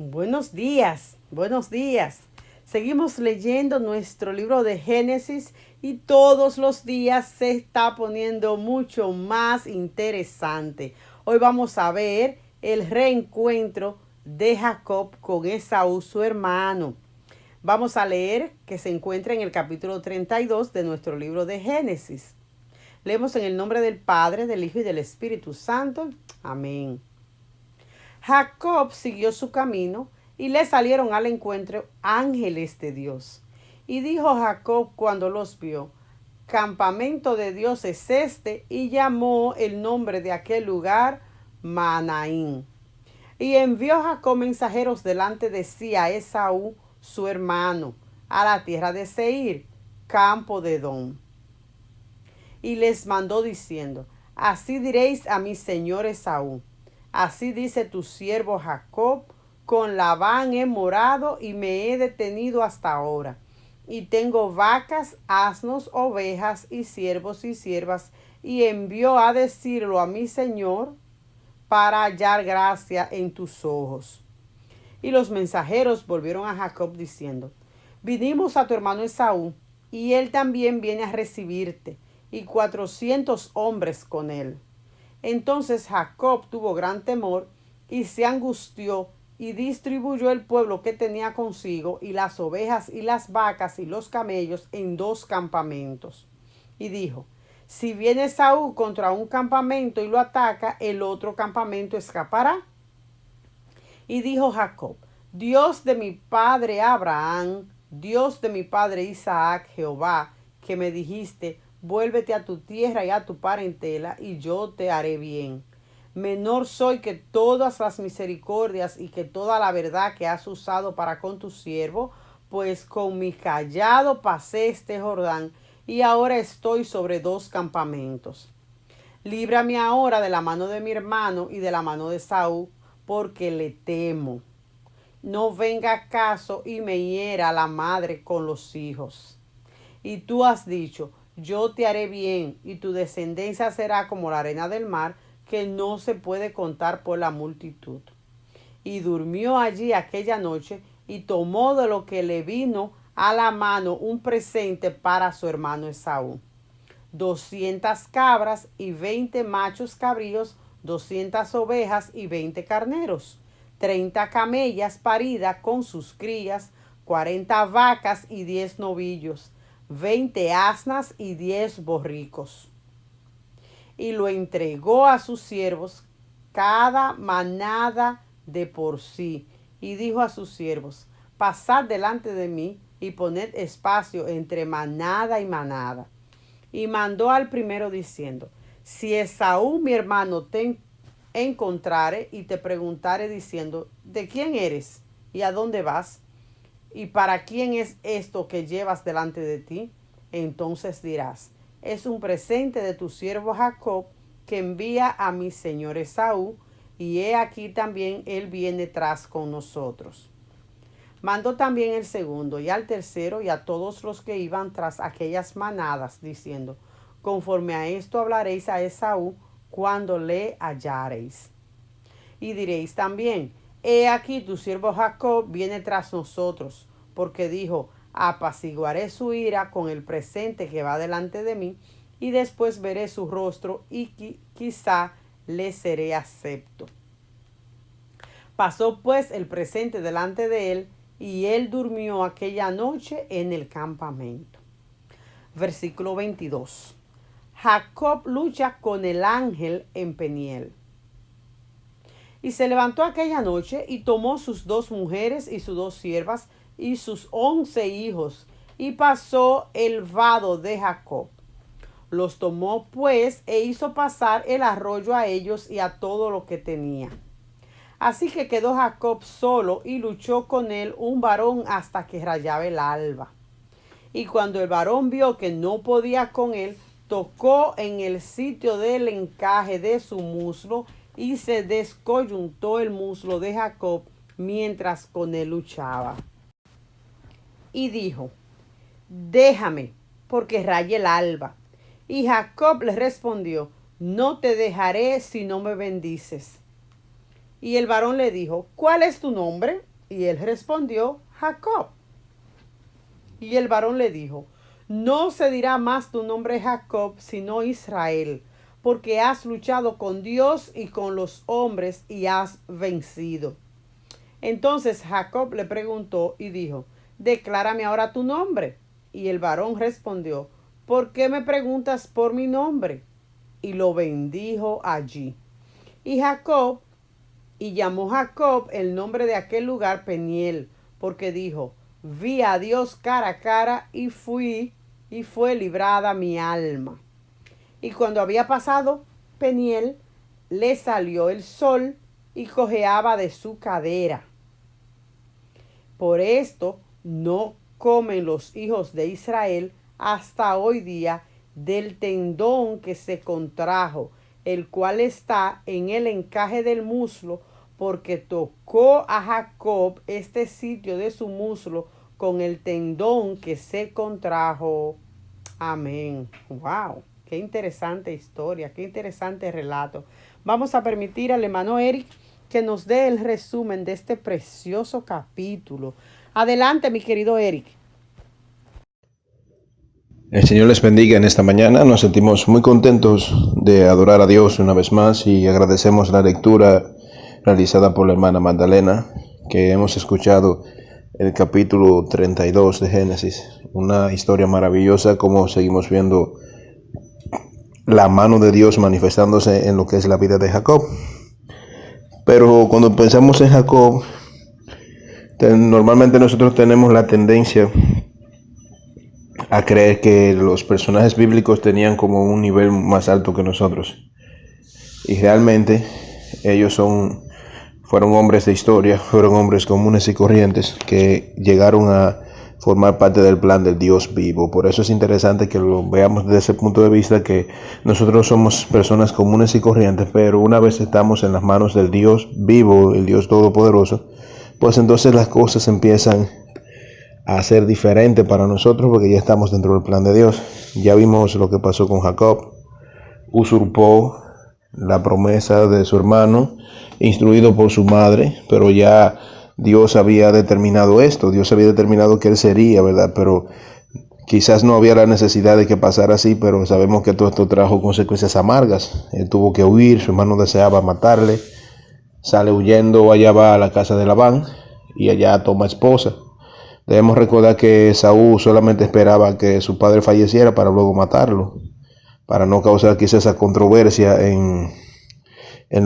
Buenos días, buenos días. Seguimos leyendo nuestro libro de Génesis y todos los días se está poniendo mucho más interesante. Hoy vamos a ver el reencuentro de Jacob con Esaú, su hermano. Vamos a leer que se encuentra en el capítulo 32 de nuestro libro de Génesis. Leemos en el nombre del Padre, del Hijo y del Espíritu Santo. Amén. Jacob siguió su camino y le salieron al encuentro ángeles de Dios. Y dijo Jacob cuando los vio: campamento de Dios es este, y llamó el nombre de aquel lugar Manaín. Y envió Jacob mensajeros delante de sí a Esaú, su hermano, a la tierra de Seir, campo de Edom. Y les mandó diciendo: así diréis a mi señor Esaú: así dice tu siervo Jacob, con Labán he morado y me he detenido hasta ahora. Y tengo vacas, asnos, ovejas y siervos y siervas, y envió a decirlo a mi señor para hallar gracia en tus ojos. Y los mensajeros volvieron a Jacob diciendo: vinimos a tu hermano Esaú, y él también viene a recibirte, y 400 hombres con él. Entonces Jacob tuvo gran temor y se angustió, y distribuyó el pueblo que tenía consigo, y las ovejas y las vacas y los camellos, en 2 campamentos. Y dijo: si viene Esaú contra un campamento y lo ataca, el otro campamento escapará. Y dijo Jacob: Dios de mi padre Abraham, Dios de mi padre Isaac, Jehová, que me dijiste: vuélvete a tu tierra y a tu parentela, y yo te haré bien. Menor soy que todas las misericordias y que toda la verdad que has usado para con tu siervo, pues con mi cayado pasé este Jordán, y ahora estoy sobre 2 campamentos. Líbrame ahora de la mano de mi hermano y de la mano de Saúl, porque le temo. No venga caso y me hiera la madre con los hijos. Y tú has dicho: yo te haré bien, y tu descendencia será como la arena del mar, que no se puede contar por la multitud. Y durmió allí aquella noche, y tomó de lo que le vino a la mano un presente para su hermano Esaú: 200 cabras y 20 machos cabríos, 200 ovejas y 20 carneros, 30 camellas paridas con sus crías, 40 vacas y 10 novillos, 20 asnas y 10 borricos. Y lo entregó a sus siervos, cada manada de por sí. Y dijo a sus siervos: pasad delante de mí y poned espacio entre manada y manada. Y mandó al primero diciendo: si Esaú mi hermano te encontrare y te preguntare diciendo: ¿de quién eres? ¿Y a dónde vas? ¿Y para quién es esto que llevas delante de ti? Entonces dirás: es un presente de tu siervo Jacob, que envía a mi señor Esaú, y he aquí también él viene tras con nosotros. Mandó también el segundo y al tercero y a todos los que iban tras aquellas manadas, diciendo: conforme a esto hablaréis a Esaú cuando le hallareis. Y diréis también: he aquí tu siervo Jacob viene tras nosotros, porque dijo: apaciguaré su ira con el presente que va delante de mí, y después veré su rostro, y quizá le seré acepto. Pasó pues el presente delante de él, y él durmió aquella noche en el campamento. Versículo 22. Jacob lucha con el ángel en Peniel. Y se levantó aquella noche y tomó sus 2 mujeres y sus 2 siervas y sus 11 hijos, y pasó el vado de Jacob. Los tomó pues e hizo pasar el arroyo a ellos y a todo lo que tenía. Así que quedó Jacob solo, y luchó con él un varón hasta que rayaba el alba. Y cuando el varón vio que no podía con él, tocó en el sitio del encaje de su muslo, y se descoyuntó el muslo de Jacob mientras con él luchaba. Y dijo: déjame, porque raye el alba. Y Jacob le respondió: no te dejaré si no me bendices. Y el varón le dijo: ¿cuál es tu nombre? Y él respondió, Jacob. Y el varón le dijo, no se dirá más tu nombre Jacob, sino Israel, porque has luchado con Dios y con los hombres y has vencido. Entonces Jacob le preguntó y dijo, declárame ahora tu nombre. Y el varón respondió, ¿por qué me preguntas por mi nombre? Y lo bendijo allí. Y llamó Jacob el nombre de aquel lugar Peniel, porque dijo, vi a Dios cara a cara y fue librada mi alma. Y cuando había pasado Peniel, le salió el sol y cojeaba de su cadera. Por esto no comen los hijos de Israel hasta hoy día del tendón que se contrajo, el cual está en el encaje del muslo, porque tocó a Jacob este sitio de su muslo con el tendón que se contrajo. Amén. Wow, qué interesante historia, qué interesante relato. Vamos a permitir al hermano Eric que nos dé el resumen de este precioso capítulo. Adelante, mi querido Eric. El Señor les bendiga en esta mañana. Nos sentimos muy contentos de adorar a Dios una vez más y agradecemos la lectura realizada por la hermana Magdalena, que hemos escuchado el capítulo 32 de Génesis. Una historia maravillosa, como seguimos viendo la mano de Dios manifestándose en lo que es la vida de Jacob. Pero cuando pensamos en Jacob, normalmente nosotros tenemos la tendencia a creer que los personajes bíblicos tenían como un nivel más alto que nosotros. Y realmente ellos fueron hombres de historia, fueron hombres comunes y corrientes que llegaron a formar parte del plan del Dios vivo. Por eso es interesante que lo veamos desde ese punto de vista, que nosotros somos personas comunes y corrientes, pero una vez estamos en las manos del Dios vivo, el Dios todopoderoso, pues entonces las cosas empiezan a ser diferentes para nosotros, porque ya estamos dentro del plan de Dios. Ya vimos lo que pasó con Jacob. Usurpó la promesa de su hermano, instruido por su madre, pero ya Dios había determinado esto, Dios había determinado que él sería, ¿verdad? Pero quizás no había la necesidad de que pasara así, pero sabemos que todo esto trajo consecuencias amargas. Él tuvo que huir, su hermano deseaba matarle, sale huyendo, allá va a la casa de Labán y allá toma esposa. Debemos recordar que Saúl solamente esperaba que su padre falleciera para luego matarlo, para no causar quizás esa controversia en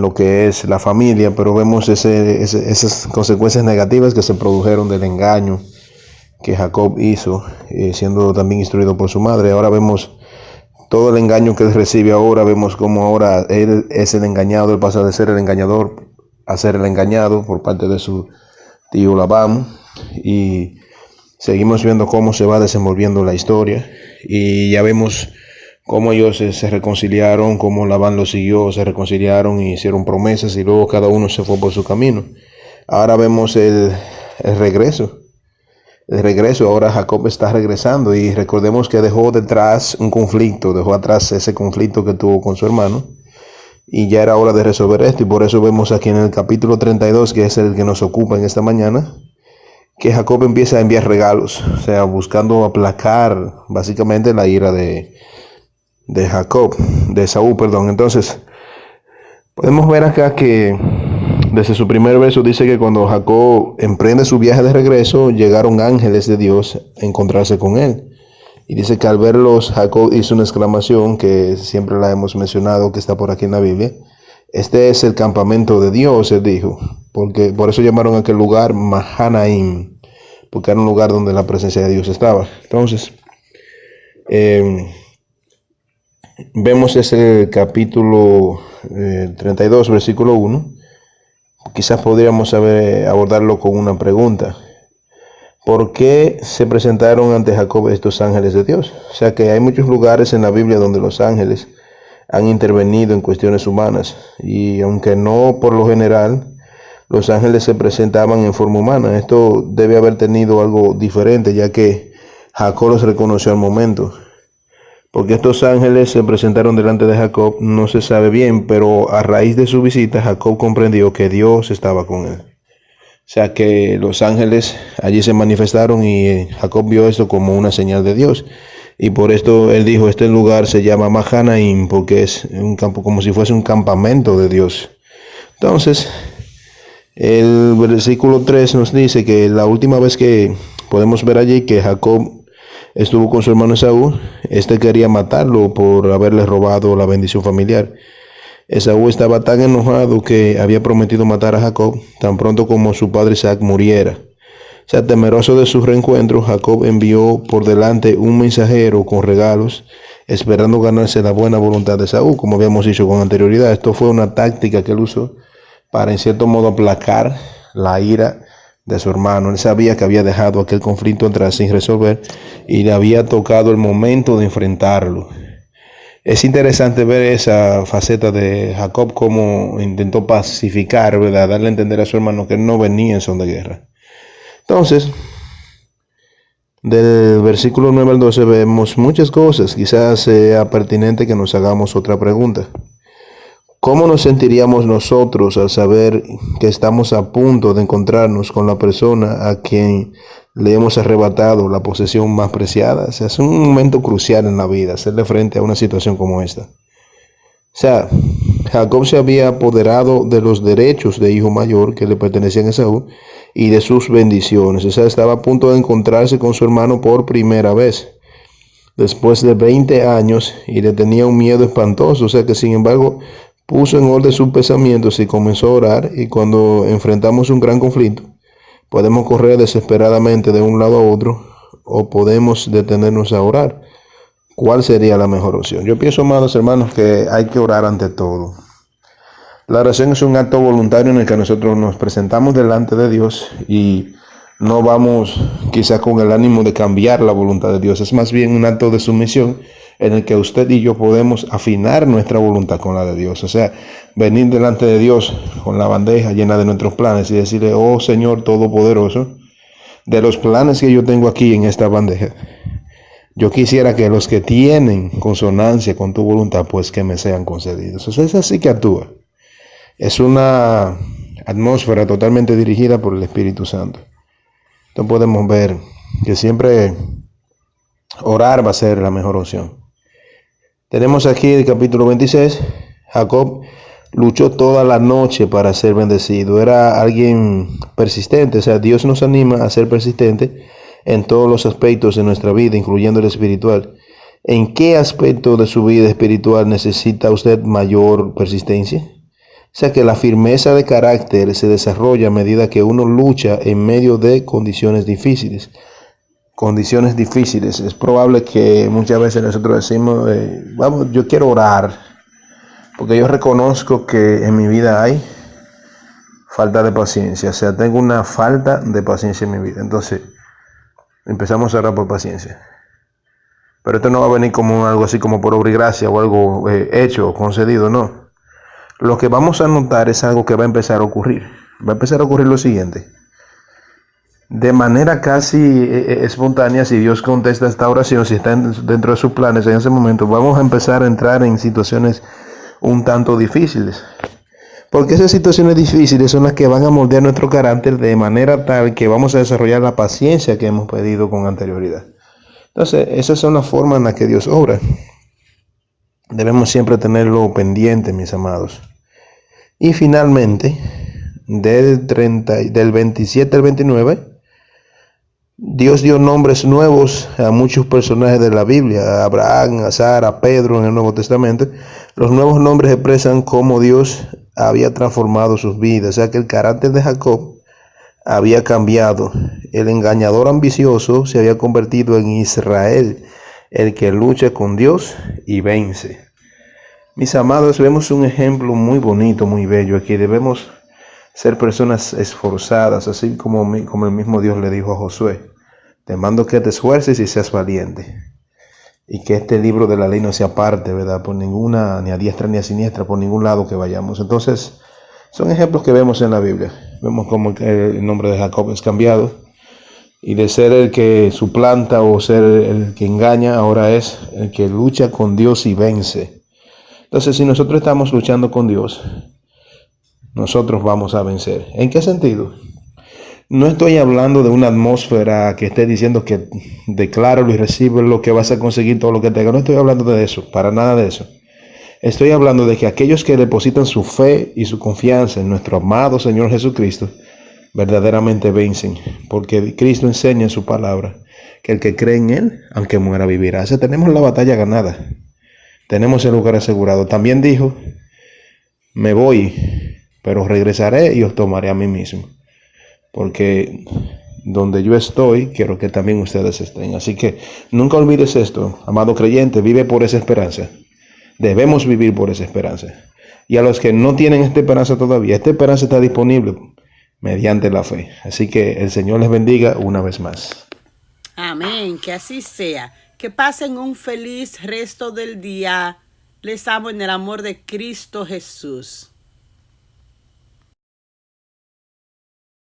lo que es la familia, pero vemos esas consecuencias negativas que se produjeron del engaño que Jacob hizo, siendo también instruido por su madre. Ahora vemos todo el engaño que él recibe ahora, vemos cómo ahora él es el engañado, él pasa de ser el engañador a ser el engañado por parte de su tío Labán, y seguimos viendo cómo se va desenvolviendo la historia, y ya vemos cómo ellos se reconciliaron, cómo Labán los siguió, se reconciliaron y hicieron promesas, y luego cada uno se fue por su camino. Ahora vemos el regreso. Ahora Jacob está regresando, y recordemos que dejó detrás un conflicto, dejó atrás ese conflicto que tuvo con su hermano, y ya era hora de resolver esto, y por eso vemos aquí en el capítulo 32, que es el que nos ocupa en esta mañana, que Jacob empieza a enviar regalos, o sea, buscando aplacar básicamente la ira de Saúl, perdón. Entonces, podemos ver acá que desde su primer verso dice que cuando Jacob emprende su viaje de regreso, llegaron ángeles de Dios a encontrarse con él. Y dice que al verlos, Jacob hizo una exclamación que siempre la hemos mencionado, que está por aquí en la Biblia. Este es el campamento de Dios, él dijo, porque por eso llamaron a aquel lugar Mahanaim, porque era un lugar donde la presencia de Dios estaba. Entonces, vemos ese capítulo 32, versículo 1. Quizás podríamos abordarlo con una pregunta. ¿Por qué se presentaron ante Jacob estos ángeles de Dios? O sea que hay muchos lugares en la Biblia donde los ángeles han intervenido en cuestiones humanas, y aunque no por lo general, los ángeles se presentaban en forma humana. Esto debe haber tenido algo diferente, ya que Jacob los reconoció al momento. Porque estos ángeles se presentaron delante de Jacob no se sabe bien, pero a raíz de su visita Jacob comprendió que Dios estaba con él. sea que los ángeles allí se manifestaron y Jacob vio esto como una señal de Dios. Y por esto él dijo, este lugar se llama Mahanaim, porque es un campo como si fuese un campamento de Dios. Entonces, el versículo 3 nos dice que la última vez que podemos ver allí que Jacob estuvo con su hermano Esaú, este quería matarlo por haberle robado la bendición familiar. Esaú estaba tan enojado que había prometido matar a Jacob tan pronto como su padre Isaac muriera. O sea, temeroso de su reencuentro, Jacob envió por delante un mensajero con regalos, esperando ganarse la buena voluntad de Esaú, como habíamos dicho con anterioridad. Esto fue una táctica que él usó para en cierto modo aplacar la ira de su hermano. Él sabía que había dejado aquel conflicto atrás sin resolver y le había tocado el momento de enfrentarlo. Es interesante ver esa faceta de Jacob, como intentó pacificar, ¿verdad? Darle a entender a su hermano que él no venía en son de guerra. Entonces, del versículo 9 al 12 vemos muchas cosas. Quizás sea pertinente que nos hagamos otra pregunta. ¿Cómo nos sentiríamos nosotros al saber que estamos a punto de encontrarnos con la persona a quien le hemos arrebatado la posesión más preciada? O sea, es un momento crucial en la vida, hacerle frente a una situación como esta. O sea, Jacob se había apoderado de los derechos de hijo mayor que le pertenecían a Esaú y de sus bendiciones. O sea, estaba a punto de encontrarse con su hermano por primera vez, después de 20 años, y le tenía un miedo espantoso. O sea que, sin embargo, puso en orden sus pensamientos y comenzó a orar. Y cuando enfrentamos un gran conflicto, podemos correr desesperadamente de un lado a otro o podemos detenernos a orar. ¿Cuál sería la mejor opción? Yo pienso, amados hermanos, que hay que orar ante todo. La oración es un acto voluntario en el que nosotros nos presentamos delante de Dios y no vamos quizás con el ánimo de cambiar la voluntad de Dios. Es más bien un acto de sumisión en el que usted y yo podemos afinar nuestra voluntad con la de Dios. O sea, venir delante de Dios con la bandeja llena de nuestros planes y decirle, oh Señor Todopoderoso, de los planes que yo tengo aquí en esta bandeja, yo quisiera que los que tienen consonancia con tu voluntad, pues que me sean concedidos. O sea, es así que actúa. Es una atmósfera totalmente dirigida por el Espíritu Santo. Entonces podemos ver que siempre orar va a ser la mejor opción. Tenemos aquí el capítulo 26. Jacob luchó toda la noche para ser bendecido. Era alguien persistente. O sea, Dios nos anima a ser persistente en todos los aspectos de nuestra vida, incluyendo el espiritual. ¿En qué aspecto de su vida espiritual necesita usted mayor persistencia? O sea que la firmeza de carácter se desarrolla a medida que uno lucha en medio de condiciones difíciles. Condiciones difíciles. Es probable que muchas veces nosotros decimos, vamos, yo quiero orar, porque yo reconozco que en mi vida hay falta de paciencia. O sea, tengo una falta de paciencia en mi vida. Entonces, empezamos a orar por paciencia. Pero esto no va a venir como algo así como por obra y gracia o algo hecho o concedido, no. Lo que vamos a notar es algo que va a empezar a ocurrir. Va a empezar a ocurrir lo siguiente. De manera casi espontánea, si Dios contesta esta oración, si está dentro de sus planes en ese momento, vamos a empezar a entrar en situaciones un tanto difíciles. Porque esas situaciones difíciles son las que van a moldear nuestro carácter de manera tal que vamos a desarrollar la paciencia que hemos pedido con anterioridad. Entonces, esas son las formas en las que Dios obra. Debemos siempre tenerlo pendiente, mis amados. Y finalmente, del 27 al 29, Dios dio nombres nuevos a muchos personajes de la Biblia, a Abraham, a Sara, a Pedro en el Nuevo Testamento. Los nuevos nombres expresan cómo Dios había transformado sus vidas, o sea que el carácter de Jacob había cambiado. El engañador ambicioso se había convertido en Israel, el que lucha con Dios y vence. Mis amados, vemos un ejemplo muy bonito, muy bello aquí. Debemos ser personas esforzadas, así como el mismo Dios le dijo a Josué: te mando que te esfuerces y seas valiente, y que este libro de la ley no se aparte, ¿verdad?, por ninguna, ni a diestra ni a siniestra, por ningún lado que vayamos. Entonces, son ejemplos que vemos en la Biblia. Vemos cómo el nombre de Jacob es cambiado, y de ser el que suplanta o ser el que engaña, ahora es el que lucha con Dios y vence. Entonces, si nosotros estamos luchando con Dios, nosotros vamos a vencer. ¿En qué sentido? No estoy hablando de una atmósfera que esté diciendo que decláralo y recibe lo que vas a conseguir todo lo que tenga. No estoy hablando de eso, para nada de eso. Estoy hablando de que aquellos que depositan su fe y su confianza en nuestro amado Señor Jesucristo, verdaderamente vencen, porque Cristo enseña en su palabra que el que cree en Él, aunque muera, vivirá. O sea, tenemos la batalla ganada, tenemos el lugar asegurado. También dijo, me voy, pero regresaré y os tomaré a mí mismo, porque donde yo estoy, quiero que también ustedes estén. Así que nunca olvides esto, amado creyente, vive por esa esperanza. Debemos vivir por esa esperanza. Y a los que no tienen esta esperanza todavía, esta esperanza está disponible mediante la fe. Así que el Señor les bendiga una vez más. Amén, que así sea. Que pasen un feliz resto del día. Les amo en el amor de Cristo Jesús.